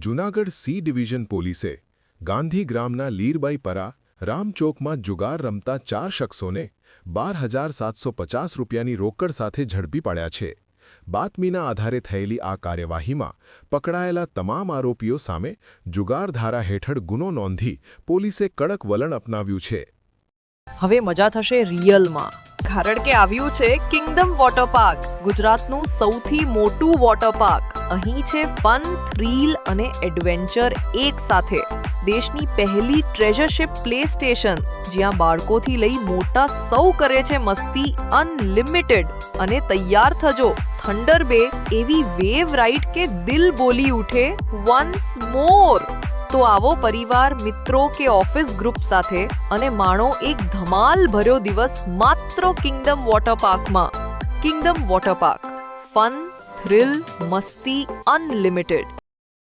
Junagadh C division પોલીસે ગાંધીગ્રામના લીરબાઈપરા રામચોકમાં જુગાર રમતા 4 શખ્સોને 12,750 રૂપિયાની રોકડ સાથે ઝડપી પાડ્યા છે. બાતમીના આધારે થયેલી આ કાર્યવાહીમાં પકડાયેલા તમામ આરોપીઓ સામે જુગાર ધારા હેઠળ ગુનો નોંધી પોલીસે કડક વલણ અપનાવ્યું છે. હવે મજા થશે રિયલમાં, કારણ કે આવ્યું છે કિંગડમ વોટર પાર્ક, ગુજરાતનું સૌથી મોટું વોટર પાર્ક. અહીં છે ફન, થ્રીલ અને એડવેન્ચર એક સાથે. દેશની પહેલી ટ્રેઝરશિપ પ્લે સ્ટેશન, જ્યાં બાળકોથી લઈ મોટા સૌ કરે છે મસ્તી અનલિમિટેડ. અને તૈયાર થજો થંડર બે એવી વેવ રાઇડ કે દિલ બોલી ઉઠે વન્સ મોર. તો આવો પરિવાર, મિત્રો કે ઓફિસ ગ્રુપ સાથે અને માણો એક ધમાલ ભર્યો દિવસ માત્ર કિંગડમ વોટર પાર્કમાં. Kingdom water park, fun, thrill, મસ્તી અનલિમિટેડ.